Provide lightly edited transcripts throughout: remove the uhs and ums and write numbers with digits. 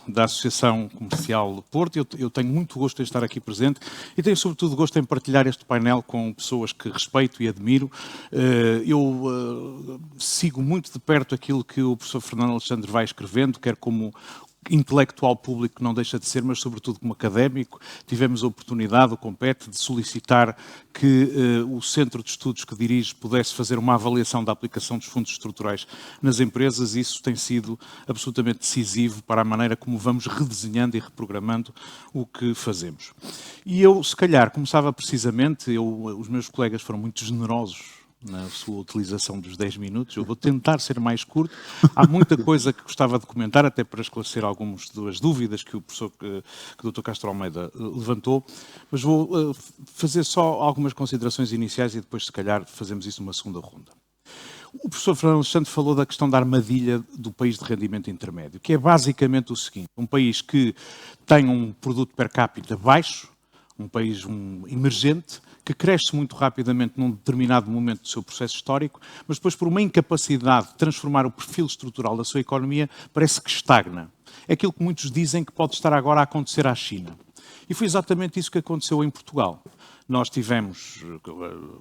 da Associação Comercial de Porto. Eu tenho muito gosto em estar aqui presente e tenho sobretudo gosto em partilhar este painel com pessoas que respeito e admiro. Eu sigo muito de perto aquilo que o professor Fernando Alexandre vai escrevendo, quer como intelectual público, que não deixa de ser, mas sobretudo como académico. Tivemos a oportunidade, o Compete, de solicitar que o Centro de Estudos que dirige pudesse fazer uma avaliação da aplicação dos fundos estruturais nas empresas. Isso tem sido absolutamente decisivo para a maneira como vamos redesenhando e reprogramando o que fazemos. E eu, se calhar, começava precisamente, os meus colegas foram muito generosos na sua utilização dos 10 minutos. Eu vou tentar ser mais curto. Há muita coisa que gostava de comentar, até para esclarecer algumas das dúvidas que o professor, que o Dr. Castro Almeida levantou, mas vou fazer só algumas considerações iniciais e depois, se calhar, fazemos isso numa segunda ronda. O professor Fernando Alexandre falou da questão da armadilha do país de rendimento intermédio, que é basicamente o seguinte: um país que tem um produto per capita baixo, um país emergente, que cresce muito rapidamente num determinado momento do seu processo histórico, mas depois, por uma incapacidade de transformar o perfil estrutural da sua economia, parece que estagna. É aquilo que muitos dizem que pode estar agora a acontecer à China. E foi exatamente isso que aconteceu em Portugal. Nós tivemos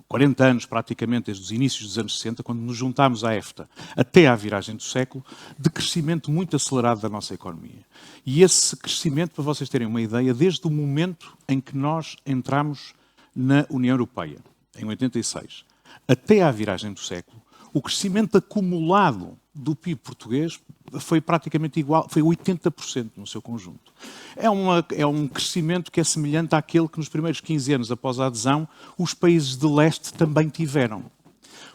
40 anos, praticamente, desde os inícios dos anos 60, quando nos juntámos à EFTA, até à viragem do século, de crescimento muito acelerado da nossa economia. E esse crescimento, para vocês terem uma ideia, desde o momento em que nós entramos na União Europeia, em 86, até à viragem do século, o crescimento acumulado do PIB português foi praticamente igual, foi 80% no seu conjunto. É um crescimento que é semelhante àquele que nos primeiros 15 anos após a adesão os países de leste também tiveram.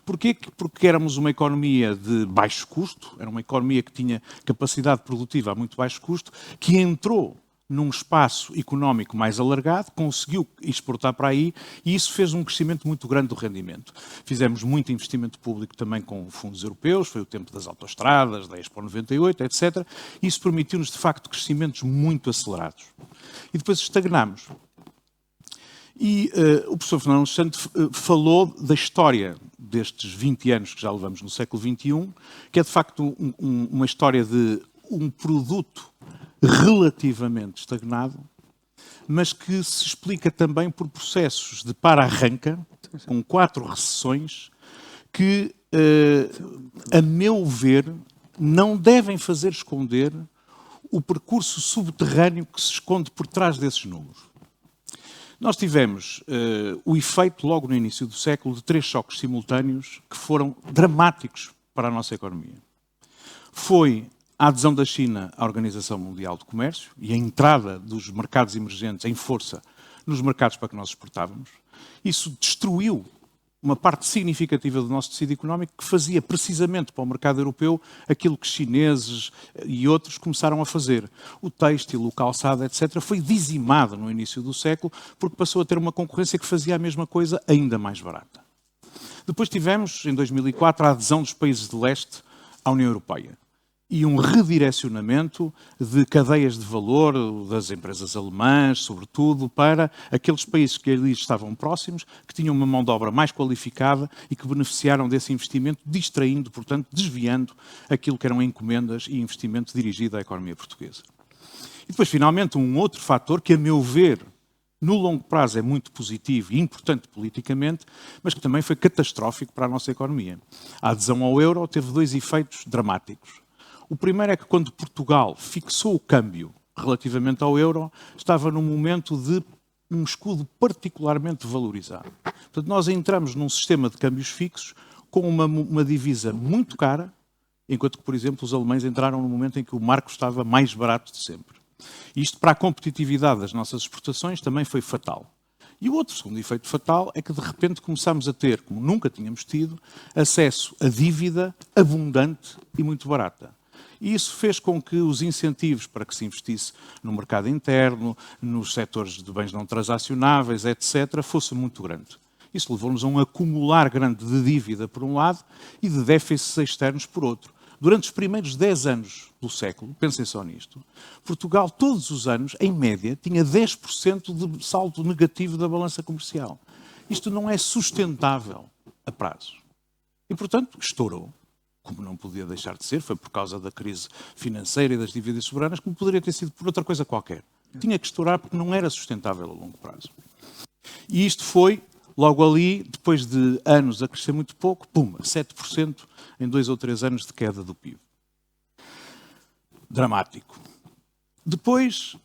Porquê? Porque éramos uma economia de baixo custo, era uma economia que tinha capacidade produtiva a muito baixo custo, que entrou num espaço económico mais alargado, conseguiu exportar para aí e isso fez um crescimento muito grande do rendimento. Fizemos muito investimento público também com fundos europeus, foi o tempo das autoestradas, da Expo 98, etc. Isso permitiu-nos, de facto, crescimentos muito acelerados. E depois estagnámos. E o professor Fernando Alexandre falou da história destes 20 anos que já levamos no século XXI, que é, de facto, uma história de um produto relativamente estagnado, mas que se explica também por processos de para-arranca, com 4 recessões, que, a meu ver, não devem fazer esconder o percurso subterrâneo que se esconde por trás desses números. Nós tivemos o efeito, logo no início do século, de 3 choques simultâneos que foram dramáticos para a nossa economia. Foi a adesão da China à Organização Mundial do Comércio e a entrada dos mercados emergentes em força nos mercados para que nós exportávamos. Isso destruiu uma parte significativa do nosso tecido económico que fazia precisamente para o mercado europeu aquilo que chineses e outros começaram a fazer. O têxtil, o calçado, etc., foi dizimado no início do século porque passou a ter uma concorrência que fazia a mesma coisa ainda mais barata. Depois tivemos, em 2004, a adesão dos países de leste à União Europeia e um redirecionamento de cadeias de valor das empresas alemãs, sobretudo, para aqueles países que ali estavam próximos, que tinham uma mão de obra mais qualificada e que beneficiaram desse investimento, distraindo, portanto, desviando aquilo que eram encomendas e investimento dirigido à economia portuguesa. E depois, finalmente, um outro fator que, a meu ver, no longo prazo é muito positivo e importante politicamente, mas que também foi catastrófico para a nossa economia. A adesão ao euro teve 2 efeitos dramáticos. O primeiro é que, quando Portugal fixou o câmbio relativamente ao euro, estava num momento de um escudo particularmente valorizado. Portanto, nós entramos num sistema de câmbios fixos com uma divisa muito cara, enquanto que, por exemplo, os alemães entraram no momento em que o marco estava mais barato de sempre. Isto, para a competitividade das nossas exportações, também foi fatal. E o outro segundo efeito fatal é que, de repente, começámos a ter, como nunca tínhamos tido, acesso a dívida abundante e muito barata. E isso fez com que os incentivos para que se investisse no mercado interno, nos setores de bens não transacionáveis, etc., fosse muito grande. Isso levou-nos a um acumular grande de dívida, por um lado, e de déficits externos, por outro. Durante os primeiros 10 anos do século, pensem só nisto, Portugal, todos os anos, em média, tinha 10% de saldo negativo da balança comercial. Isto não é sustentável a prazo. E, portanto, estourou. como não podia deixar de ser, foi por causa da crise financeira e das dívidas soberanas, como poderia ter sido por outra coisa qualquer. Tinha que estourar porque não era sustentável a longo prazo. E isto foi, logo ali, depois de anos a crescer muito pouco, pum, 7% em 2 ou 3 anos de queda do PIB. Dramático. Depois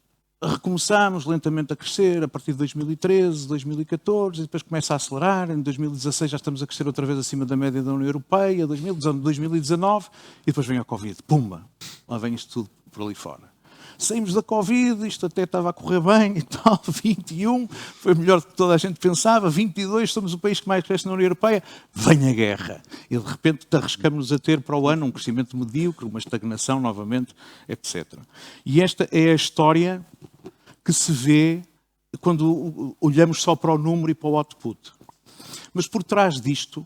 recomeçámos lentamente a crescer a partir de 2013, 2014, e depois começa a acelerar. Em 2016 já estamos a crescer outra vez acima da média da União Europeia, 2019, e depois vem a Covid. Pumba! Lá vem isto tudo por ali fora. Saímos da Covid, isto até estava a correr bem e tal, 21, foi melhor do que toda a gente pensava, 22, somos o país que mais cresce na União Europeia, vem a guerra. E de repente arriscamos a ter para o ano um crescimento medíocre, uma estagnação novamente, etc. E esta é a história que se vê quando olhamos só para o número e para o output. Mas por trás disto,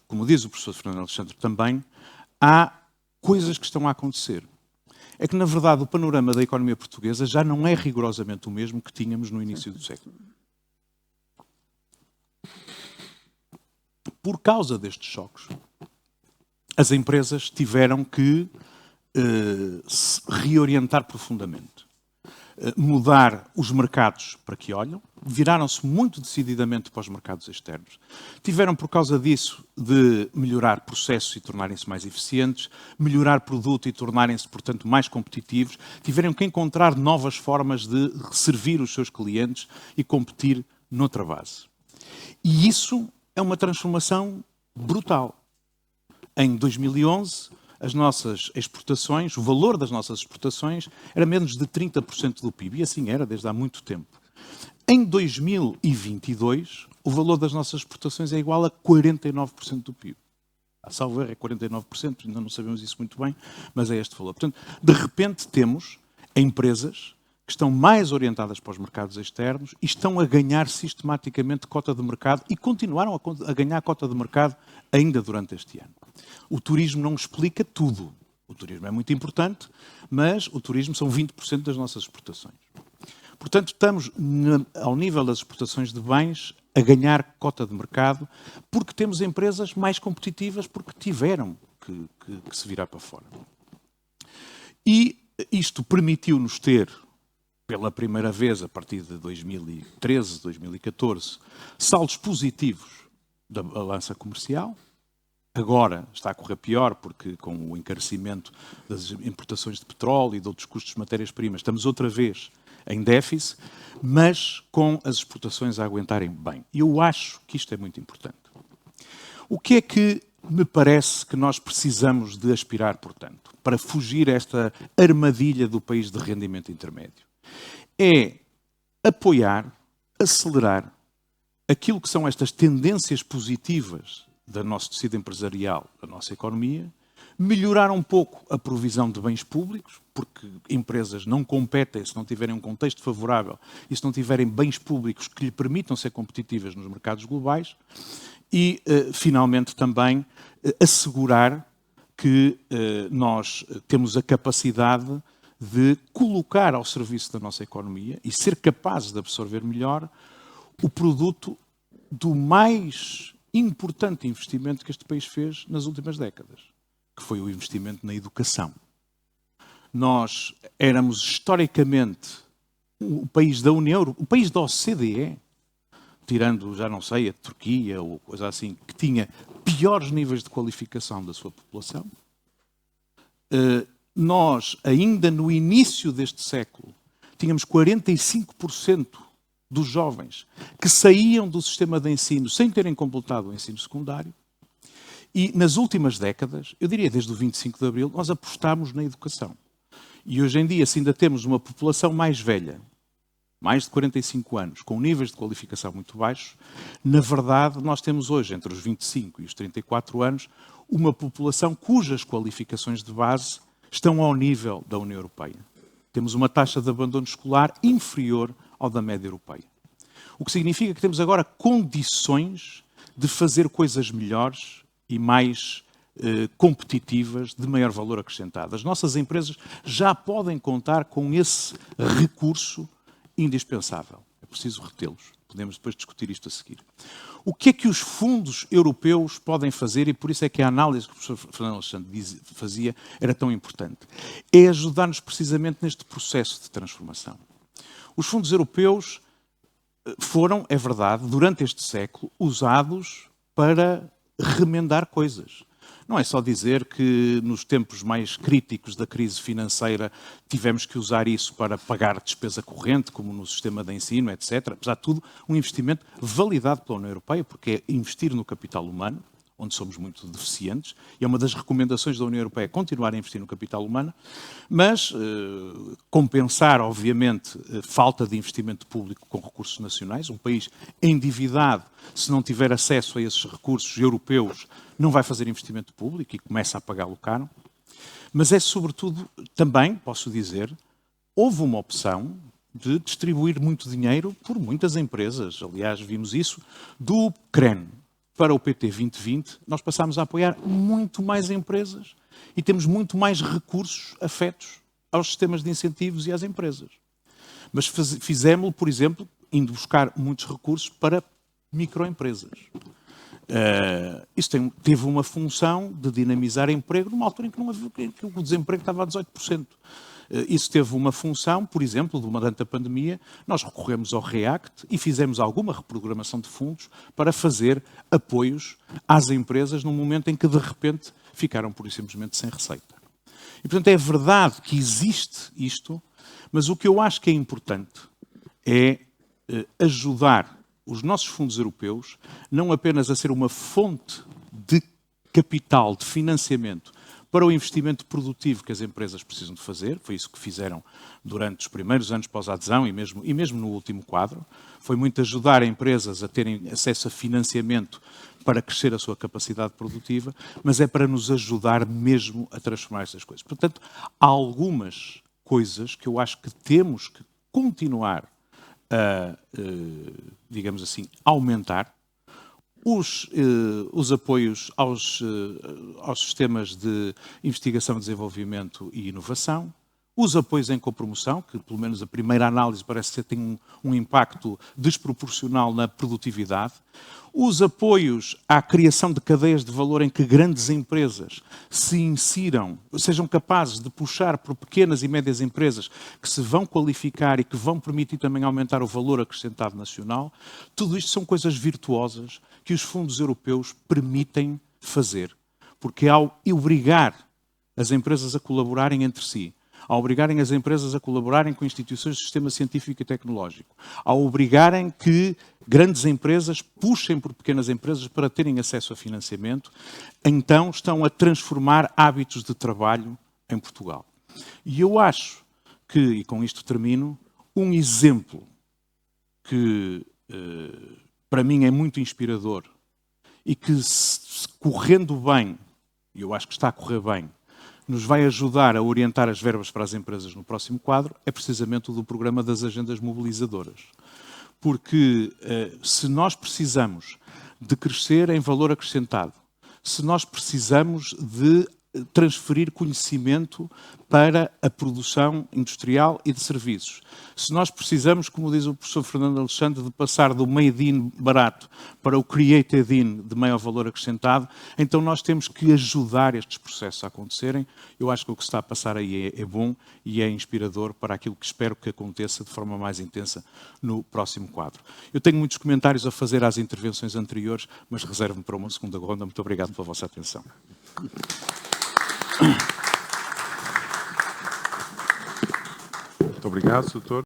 como diz o professor Fernando Alexandre também, há coisas que estão a acontecer. É que, na verdade, o panorama da economia portuguesa já não é rigorosamente o mesmo que tínhamos no início do século. Por causa destes choques, as empresas tiveram que se reorientar profundamente. Mudar os mercados para que olham, viraram-se muito decididamente para os mercados externos. Tiveram, por causa disso, de melhorar processos e tornarem-se mais eficientes, melhorar produto e tornarem-se, portanto, mais competitivos. Tiveram que encontrar novas formas de servir os seus clientes e competir noutra base. E isso é uma transformação brutal. Em 2011, as nossas exportações, o valor das nossas exportações era menos de 30% do PIB, e assim era desde há muito tempo. Em 2022, o valor das nossas exportações é igual a 49% do PIB. A salvo erro é 49%, ainda não sabemos isso muito bem, mas é este valor. Portanto, de repente temos empresas que estão mais orientadas para os mercados externos e estão a ganhar sistematicamente cota de mercado e continuaram a ganhar cota de mercado ainda durante este ano. O turismo não explica tudo. O turismo é muito importante, mas o turismo são 20% das nossas exportações. Portanto, estamos ao nível das exportações de bens a ganhar cota de mercado porque temos empresas mais competitivas porque tiveram que se virar para fora. E isto permitiu-nos ter, pela primeira vez, a partir de 2013, 2014, saldos positivos da balança comercial. Agora está a correr pior, porque com o encarecimento das importações de petróleo e de outros custos de matérias-primas, estamos outra vez em déficit, mas com as exportações a aguentarem bem. E eu acho que isto é muito importante. O que é que me parece que nós precisamos de aspirar, portanto, para fugir a esta armadilha do país de rendimento intermédio? É apoiar, acelerar aquilo que são estas tendências positivas do nosso tecido empresarial, da nossa economia, melhorar um pouco a provisão de bens públicos, porque empresas não competem se não tiverem um contexto favorável e se não tiverem bens públicos que lhe permitam ser competitivas nos mercados globais e, finalmente, também assegurar que nós temos a capacidade de colocar ao serviço da nossa economia e ser capazes de absorver melhor o produto do mais importante investimento que este país fez nas últimas décadas, que foi o investimento na educação. Nós éramos historicamente o país da União Europeia, o país da OCDE, tirando, já não sei, a Turquia ou coisa assim, que tinha piores níveis de qualificação da sua população. Nós, ainda no início deste século, tínhamos 45% dos jovens que saíam do sistema de ensino sem terem completado o ensino secundário. E nas últimas décadas, eu diria desde o 25 de Abril, nós apostámos na educação. E hoje em dia, se ainda temos uma população mais velha, mais de 45 anos, com níveis de qualificação muito baixos, na verdade, nós temos hoje, entre os 25 e os 34 anos, uma população cujas qualificações de base estão ao nível da União Europeia. Temos uma taxa de abandono escolar inferior ao da média europeia. O que significa que temos agora condições de fazer coisas melhores e mais competitivas, de maior valor acrescentado. As nossas empresas já podem contar com esse recurso indispensável. É preciso retê-los. podemos depois discutir isto a seguir. O que é que os fundos europeus podem fazer, e por isso é que a análise que o professor Fernando Alexandre fazia era tão importante? É ajudar-nos precisamente neste processo de transformação. Os fundos europeus foram, é verdade, durante este século, usados para remendar coisas. Não é só dizer que nos tempos mais críticos da crise financeira tivemos que usar isso para pagar despesa corrente, como no sistema de ensino, etc. Apesar de tudo, um investimento validado pela União Europeia, porque é investir no capital humano, onde somos muito deficientes, e é uma das recomendações da União Europeia continuar a investir no capital humano, mas compensar, obviamente, falta de investimento público com recursos nacionais. Um país endividado, se não tiver acesso a esses recursos europeus, não vai fazer investimento público e começa a pagá-lo caro. Mas é, sobretudo, também, posso dizer, houve uma opção de distribuir muito dinheiro por muitas empresas. Aliás, vimos isso do CREN para o PT 2020, nós passámos a apoiar muito mais empresas e temos muito mais recursos afetos aos sistemas de incentivos e às empresas. Mas fizemos-lo, por exemplo, indo buscar muitos recursos para microempresas. Isso teve uma função de dinamizar emprego numa altura em que o desemprego estava a 18%. Isso teve uma função, por exemplo, durante a pandemia, nós recorremos ao REACT e fizemos alguma reprogramação de fundos para fazer apoios às empresas num momento em que, de repente, ficaram pura e simplesmente sem receita. E, portanto, é verdade que existe isto, mas o que eu acho que é importante é ajudar os nossos fundos europeus não apenas a ser uma fonte de capital, de financiamento, para o investimento produtivo que as empresas precisam de fazer. Foi isso que fizeram durante os primeiros anos pós-adesão e mesmo no último quadro. Foi muito ajudar empresas a terem acesso a financiamento para crescer a sua capacidade produtiva, mas é para nos ajudar mesmo a transformar essas coisas. Portanto, há algumas coisas que eu acho que temos que continuar a, digamos assim, aumentar. Os apoios aos sistemas de investigação, desenvolvimento e inovação, os apoios em copromoção, que pelo menos a primeira análise parece que tem um impacto desproporcional na produtividade, os apoios à criação de cadeias de valor em que grandes empresas se insiram, sejam capazes de puxar por pequenas e médias empresas que se vão qualificar e que vão permitir também aumentar o valor acrescentado nacional. Tudo isto são coisas virtuosas que os fundos europeus permitem fazer, porque ao obrigar as empresas a colaborarem entre si, ao obrigarem as empresas a colaborarem com instituições do sistema científico e tecnológico, ao obrigarem que grandes empresas puxem por pequenas empresas para terem acesso a financiamento, então estão a transformar hábitos de trabalho em Portugal. E eu acho que, e com isto termino, um exemplo que para mim é muito inspirador e que, correndo bem, e eu acho que está a correr bem, nos vai ajudar a orientar as verbas para as empresas no próximo quadro, é precisamente o do programa das agendas mobilizadoras. Porque se nós precisamos de crescer em valor acrescentado, se nós precisamos de transferir conhecimento para a produção industrial e de serviços. Se nós precisamos, como diz o professor Fernando Alexandre, de passar do made in barato para o created in de maior valor acrescentado, então nós temos que ajudar estes processos a acontecerem. Eu acho que o que se está a passar aí é bom e é inspirador para aquilo que espero que aconteça de forma mais intensa no próximo quadro. Eu tenho muitos comentários a fazer às intervenções anteriores, mas reservo-me para uma segunda ronda. Muito obrigado pela vossa atenção. Muito obrigado, Sr. Doutor.